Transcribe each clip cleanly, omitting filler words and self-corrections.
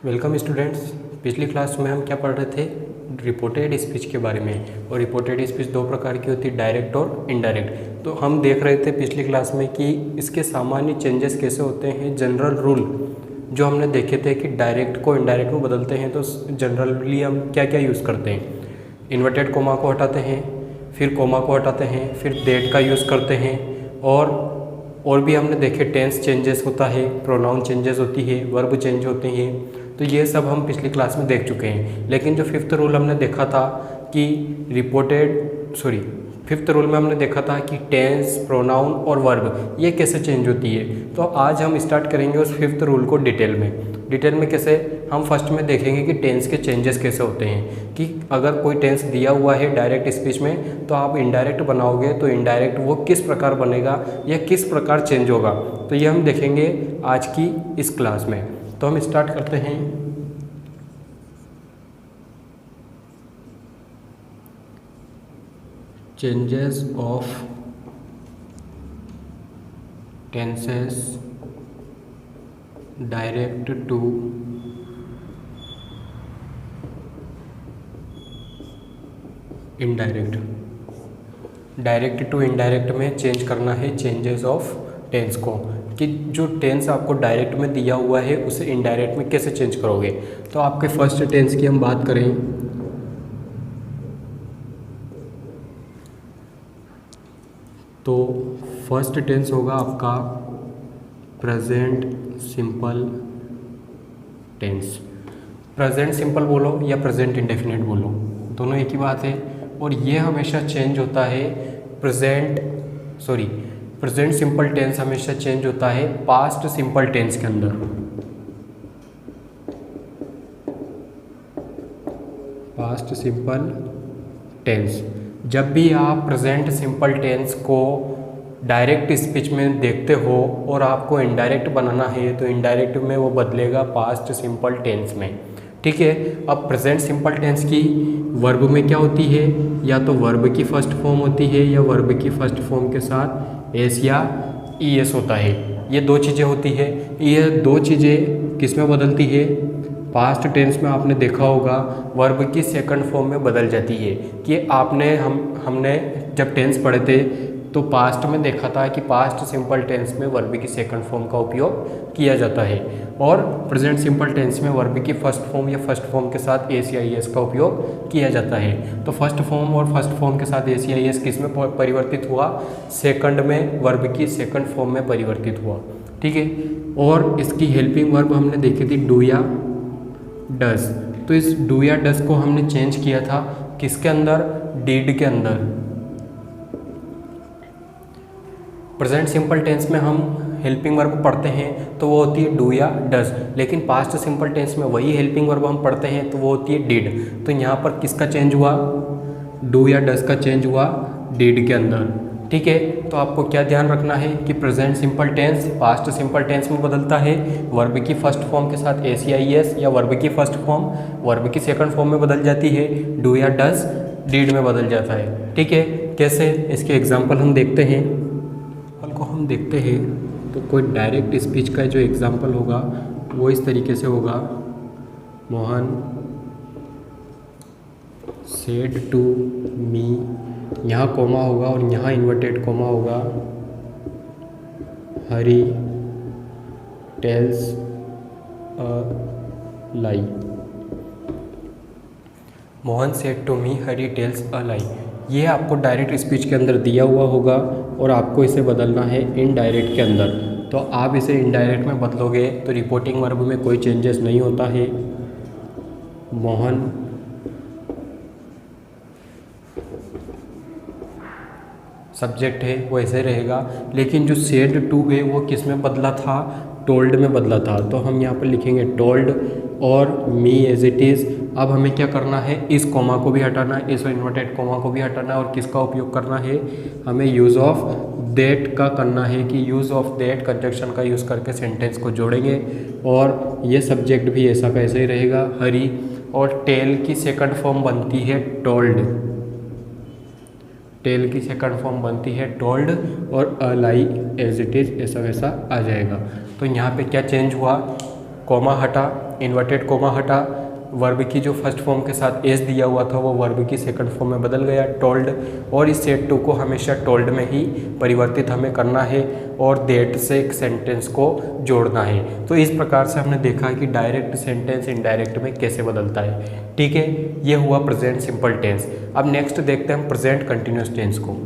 Welcome students. पिछली class में हम क्या पढ़ रहे थे, रिपोर्टेड स्पीच के बारे में। और रिपोर्टेड स्पीच दो प्रकार की होती है, डायरेक्ट और इनडायरेक्ट। तो हम देख रहे थे पिछली क्लास में कि इसके सामान्य चेंजेस कैसे होते हैं। जनरल रूल जो हमने देखे थे कि डायरेक्ट को इनडायरेक्ट में बदलते हैं, तो जनरली हम क्या क्या यूज़ करते हैं। इन्वर्टेड कोमा को हटाते हैं, फिर कोमा को हटाते हैं, फिर दैट का यूज़ करते हैं। और भी हमने देखे टेंस चेंजेस होता है, प्रोनाउन चेंजेस होती है, वर्ब चेंज होते हैं। तो ये सब हम पिछली क्लास में देख चुके हैं। लेकिन जो फिफ्थ रूल हमने देखा था कि फिफ्थ रूल में हमने देखा था कि टेंस, प्रोनाउन और वर्ब ये कैसे चेंज होती है। तो आज हम स्टार्ट करेंगे उस फिफ्थ रूल को डिटेल में कैसे। हम फर्स्ट में देखेंगे कि टेंस के चेंजेस कैसे होते हैं, कि अगर कोई टेंस दिया हुआ है डायरेक्ट स्पीच में तो आप इनडायरेक्ट बनाओगे तो इनडायरेक्ट वो किस प्रकार बनेगा या किस प्रकार चेंज होगा। तो ये हम देखेंगे आज की इस क्लास में। तो हम स्टार्ट करते हैं। Changes of tenses direct to indirect. Direct to indirect में चेंज करना है चेंजेस ऑफ टेंस को, कि जो टेंस आपको डायरेक्ट में दिया हुआ है उसे इनडायरेक्ट में कैसे चेंज करोगे। तो आपके फर्स्ट टेंस की हम बात करें तो फर्स्ट टेंस होगा आपका present simple tense. Present simple बोलो या प्रेजेंट इंडेफिनिट बोलो, दोनों एक ही बात है। और ये हमेशा चेंज होता है प्रेजेंट सिंपल टेंस हमेशा चेंज होता है पास्ट सिंपल टेंस के अंदर। पास्ट सिंपल टेंस, जब भी आप प्रेजेंट सिंपल टेंस को डायरेक्ट स्पीच में देखते हो और आपको इनडायरेक्ट बनाना है तो इनडायरेक्ट में वो बदलेगा पास्ट सिंपल टेंस में। ठीक है। अब प्रेजेंट सिंपल टेंस की वर्ब में क्या होती है, या तो वर्ब की फर्स्ट फॉर्म होती है या वर्ब की फर्स्ट फॉर्म के साथ एस या ई एस होता है। ये दो चीज़ें होती है। ये दो चीज़ें किस में बदलती है, पास्ट टेंस में आपने देखा होगा वर्ब की सेकंड फॉर्म में बदल जाती है। कि हमने जब टेंस पढ़े थे तो पास्ट में देखा था कि पास्ट सिंपल टेंस में वर्ब की सेकंड फॉर्म का उपयोग किया जाता है, और प्रेजेंट सिंपल टेंस में वर्ब की फर्स्ट फॉर्म या फर्स्ट फॉर्म के साथ एस या ई एस का उपयोग किया जाता है। तो फर्स्ट फॉर्म और फर्स्ट फॉर्म के साथ एस या ई एस किस में परिवर्तित हुआ, सेकंड में वर्ब की सेकंड फॉर्म में परिवर्तित हुआ। ठीक है। और इसकी हेल्पिंग वर्ब हमने देखी थी डू या डज। तो इस डू या डज को हमने चेंज किया था किसके अंदर, डिड के अंदर। प्रेजेंट सिंपल टेंस में हम हेल्पिंग वर्ब पढ़ते हैं तो वो होती है डू या डज, लेकिन पास्ट सिंपल टेंस में वही हेल्पिंग वर्ब हम पढ़ते हैं तो वो होती है डिड। तो यहाँ पर किसका चेंज हुआ, डू या डज का चेंज हुआ डिड के अंदर। ठीक है। तो आपको क्या ध्यान रखना है कि present simple tense past simple tense में बदलता है वर्ब की फर्स्ट फॉर्म के साथ एस या ई एस, या वर्ब की फर्स्ट फॉर्म वर्ब की सेकंड फॉर्म में बदल जाती है, डू या डज डिड में बदल जाता है। ठीक है। कैसे, इसके एग्जाम्पल हम देखते हैं। तो कोई डायरेक्ट स्पीच का जो एग्जाम्पल होगा वो इस तरीके से होगा, मोहन सेड टू मी, यहाँ कोमा होगा और यहाँ इन्वर्टेड कोमा होगा, Hari tells a lie. Mohan said to me Hari tells a lie, ये आपको डायरेक्ट स्पीच के अंदर दिया हुआ होगा और आपको इसे बदलना है इनडायरेक्ट के अंदर। तो आप इसे इनडायरेक्ट में बदलोगे तो रिपोर्टिंग वर्ब में कोई चेंजेस नहीं होता है। मोहन सब्जेक्ट है वो ऐसे रहेगा, लेकिन जो सेड टू है वो किस में बदला था, टोल्ड में बदला था। तो हम यहाँ पर लिखेंगे टोल्ड और मी एज इट इज़। अब हमें क्या करना है, इस कोमा को भी हटाना है, इस इन्वर्टेड कोमा को भी हटाना है, और किसका उपयोग करना है, हमें यूज़ ऑफ दैट का करना है। कि यूज़ ऑफ दैट कंजक्शन का यूज़ करके सेंटेंस को जोड़ेंगे, और ये सब्जेक्ट भी ऐसा का ऐसा ही रहेगा, हरी। और टेल की सेकंड फॉर्म बनती है टोल्ड, टेल की सेकंड फॉर्म बनती है टोल्ड, और लाई एज इट इज़ ऐसा वैसा आ जाएगा। तो यहाँ पे क्या चेंज हुआ, कॉमा हटा, इन्वर्टेड कोमा हटा, वर्ब की जो फर्स्ट फॉर्म के साथ एस दिया हुआ था वो वर्ब की सेकंड फॉर्म में बदल गया टोल्ड, और इस सेड टू को हमेशा टोल्ड में ही परिवर्तित हमें करना है और दैट से एक सेंटेंस को जोड़ना है। तो इस प्रकार से हमने देखा कि डायरेक्ट सेंटेंस इनडायरेक्ट में कैसे बदलता है। ठीक है, ये हुआ प्रेजेंट सिंपल टेंस। अब नेक्स्ट देखते हैं हम प्रेजेंट कंटिन्यूस टेंस को।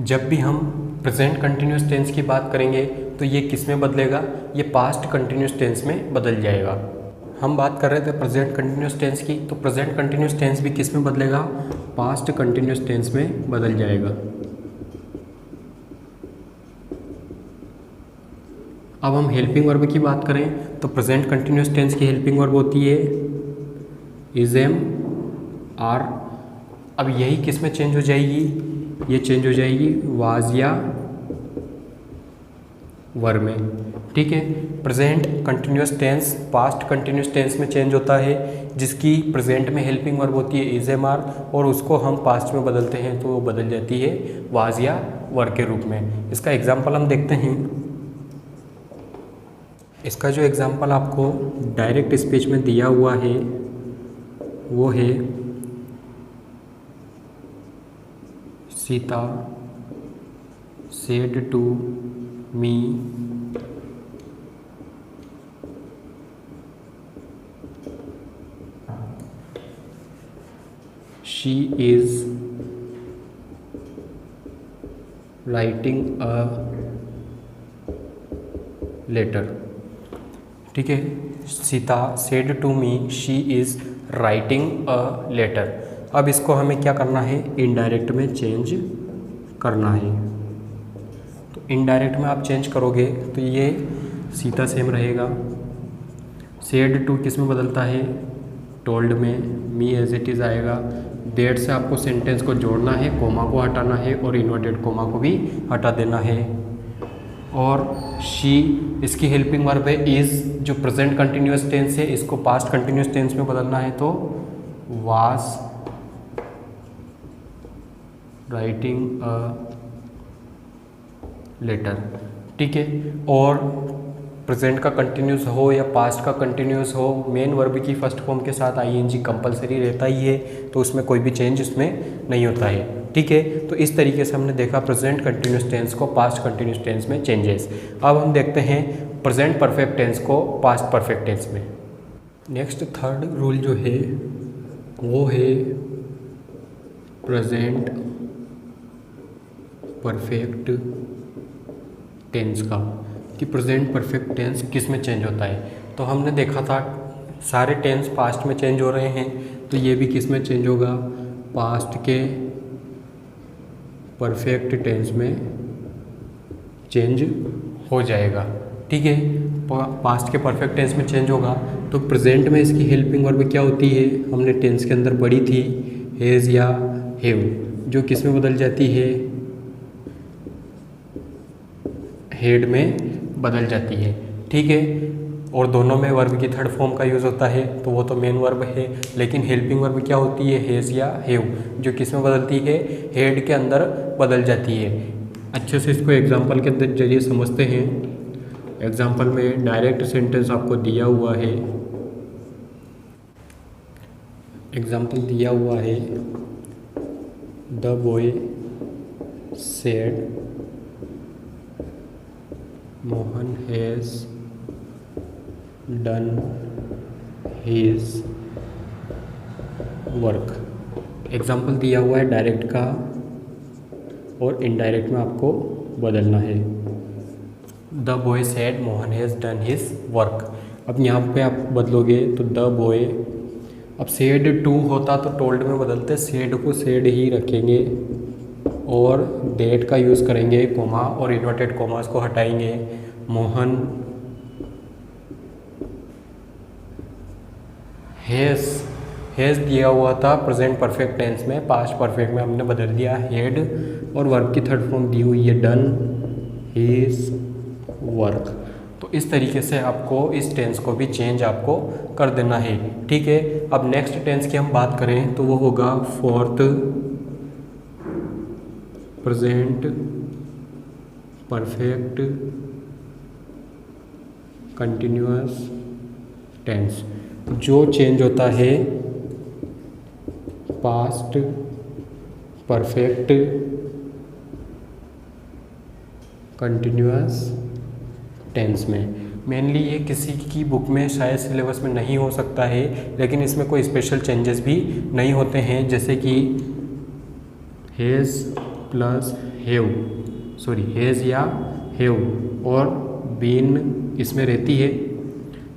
जब भी हम प्रेजेंट कंटिन्यूस टेंस की बात करेंगे तो ये किस में बदलेगा, ये पास्ट कंटिन्यूस टेंस में बदल जाएगा। हम बात कर रहे थे प्रेजेंट कंटिन्यूस टेंस की, तो प्रेजेंट कंटिन्यूस टेंस भी किस में बदलेगा, पास्ट कंटिन्यूस टेंस में बदल जाएगा। अब हम हेल्पिंग वर्ब की बात करें तो प्रेजेंट कंटिन्यूस टेंस की हेल्पिंग वर्ब होती है इज, एम, आर। अब यही किस में चेंज हो जाएगी, ये चेंज हो जाएगी वाज या वर में। ठीक है, present continuous tense past continuous tense में चेंज होता है, जिसकी प्रेजेंट में हेल्पिंग वर्ब होती है इज, एम, आर, और उसको हम पास्ट में बदलते हैं तो वो बदल जाती है वाज या वर के रूप में। इसका एग्जाम्पल हम देखते हैं। इसका जो एग्जाम्पल आपको डायरेक्ट स्पीच में दिया हुआ है वो है Sita said to me she is writing a letter। ठीक है, Sita said to me she is writing a letter। अब इसको हमें क्या करना है, इनडायरेक्ट में चेंज करना है। तो इनडायरेक्ट में आप चेंज करोगे तो ये सीता सेम रहेगा। सेड टू किस में बदलता है, टोल्ड में, मी एज इट इज़ आएगा। दैट से आपको सेंटेंस को जोड़ना है, कोमा को हटाना है और इन्वर्टेड कोमा को भी हटा देना है। और शी इसकी हेल्पिंग वर्ब है इज़, जो प्रेजेंट कंटिन्यूस टेंस है इसको पास्ट कंटिन्यूस टेंस में बदलना है तो वाज राइटिंग अ लेटर। ठीक है, और प्रेजेंट का कंटिन्यूस हो या पास्ट का कंटिन्यूस हो, मेन वर्ब की फर्स्ट फॉर्म के साथ आईएनजी कंपलसरी रहता ही है, तो उसमें कोई भी चेंज उसमें नहीं होता है। ठीक है, तो इस तरीके से हमने देखा प्रेजेंट कंटिन्यूस टेंस को पास्ट कंटिन्यूस टेंस में चेंजेस। अब हम देखते हैं प्रेजेंट परफेक्ट टेंस को पास्ट परफेक्ट टेंस में। नेक्स्ट थर्ड रूल जो है वो है प्रेजेंट परफेक्ट टेंस का, कि प्रेजेंट परफेक्ट टेंस किस में चेंज होता है। तो हमने देखा था सारे टेंस पास्ट में चेंज हो रहे हैं, तो ये भी किस में चेंज होगा, पास्ट के परफेक्ट टेंस में चेंज हो जाएगा। ठीक है, पास्ट के परफेक्ट टेंस में चेंज होगा तो प्रेजेंट में इसकी हेल्पिंग वर्ब क्या होती है, हमने टेंस के अंदर पढ़ी थी हैज़ या हैव, जो किस में बदल जाती है, हेड में बदल जाती है। ठीक है, और दोनों में वर्ब की थर्ड फॉर्म का यूज़ होता है तो वो तो मेन वर्ब है, लेकिन हेल्पिंग वर्ब क्या होती है, हैज़ या हैव, जो किस में बदलती है, हेड के अंदर बदल जाती है। अच्छे से इसको एग्जांपल के जरिए समझते हैं। एग्जांपल में डायरेक्ट सेंटेंस आपको दिया हुआ है, एग्जांपल दिया हुआ है the boy said Mohan has done his work. Example दिया हुआ है डायरेक्ट का और इनडायरेक्ट में आपको बदलना है। The boy said Mohan has done his work. अब यहाँ पे आप बदलोगे तो द बॉय, अब सेड टू होता तो टोल्ड में बदलते, सेड को सेड ही रखेंगे और डेट का यूज़ करेंगे, कोमा और इन्वर्टेड कोमास को हटाएंगे। मोहन हैज़ दिया हुआ था प्रेजेंट परफेक्ट टेंस में, पास्ट परफेक्ट में हमने बदल दिया हेड, और वर्ब की थर्ड फॉर्म दी हुई है डन हिज वर्क। तो तो इस तरीके से आपको इस टेंस को भी चेंज आपको कर देना है। ठीक है, अब नेक्स्ट टेंस की हम बात करें तो वो होगा fourth present perfect continuous tense. जो चेंज होता है पास्ट परफेक्ट कंटिन्यूअस टेंस में। मेनली ये किसी की बुक में शायद सिलेबस में नहीं हो सकता है, लेकिन इसमें कोई स्पेशल चेंजेस भी नहीं होते हैं, जैसे कि हैज़ प्लस हैज़ या हैव और बीन इसमें रहती है।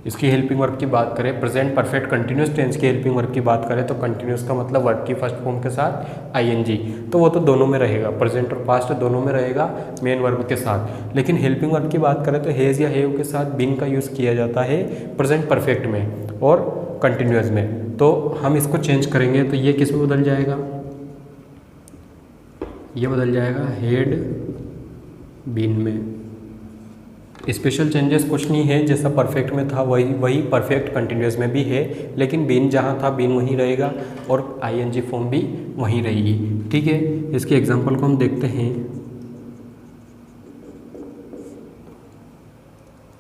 इसकी हेल्पिंग वर्ब की बात करें, प्रेजेंट परफेक्ट कंटिन्यूस टेंस की हेल्पिंग वर्ब की बात करें तो कंटिन्यूस का मतलब वर्ब की फर्स्ट फॉर्म के साथ आईएनजी, तो वो तो दोनों में रहेगा, प्रेजेंट और पास्ट दोनों में रहेगा मेन वर्ब के साथ। लेकिन हेल्पिंग वर्ब की बात करें तो हैज़ या हैव के साथ बीन का यूज़ किया जाता है प्रेजेंट परफेक्ट में और कंटिन्यूस में। तो हम इसको चेंज करेंगे तो ये किस में बदल जाएगा, ये बदल जाएगा हैड बीन में। स्पेशल चेंजेस कुछ नहीं है, जैसा परफेक्ट में था वही परफेक्ट कंटिन्यूस में भी है, लेकिन बीन जहाँ था बीन वहीं रहेगा और आईएनजी फॉर्म भी वहीं रहेगी। ठीक है, इसके एग्जांपल को हम देखते हैं।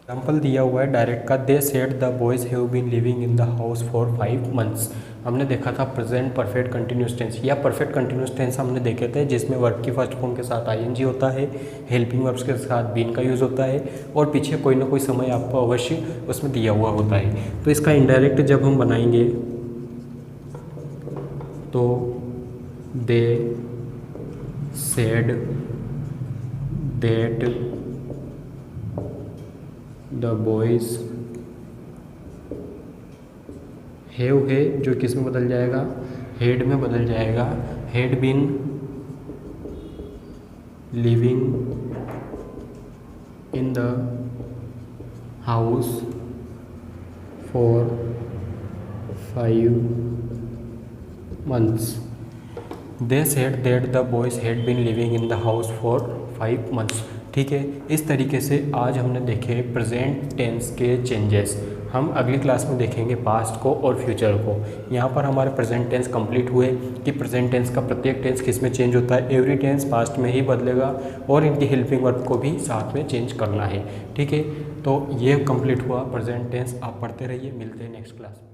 एग्जाम्पल दिया हुआ है डायरेक्ट का, they said the boys have been living in the house for 5 months। हमने देखा था प्रेजेंट परफेक्ट कंटिन्यूस टेंस या परफेक्ट कंटिन्यूस टेंस हमने देखे थे, जिसमें वर्ब की फर्स्ट फॉर्म के साथ आईएनजी होता है, हेल्पिंग वर्ब्स के साथ बीन का यूज़ होता है और पीछे कोई ना कोई समय आपको अवश्य उसमें दिया हुआ होता है। तो इसका इनडायरेक्ट जब हम बनाएंगे तो दे said that the boys have है जो किस में बदल जाएगा, हेड में बदल जाएगा, had been living in the house for 5 months। They said that the boys had been living in the house for 5 months। ठीक है, इस तरीके से आज हमने देखे प्रेजेंट टेंस के चेंजेस। हम अगली क्लास में देखेंगे पास्ट को और फ्यूचर को। यहाँ पर हमारे प्रेजेंट टेंस कंप्लीट हुए कि प्रेजेंट टेंस का प्रत्येक टेंस किस में चेंज होता है, एवरी टेंस पास्ट में ही बदलेगा और इनकी हेल्पिंग वर्ब को भी साथ में चेंज करना है। ठीक है, तो ये कंप्लीट हुआ प्रेजेंट टेंस। आप पढ़ते रहिए, मिलते हैं नेक्स्ट क्लास में।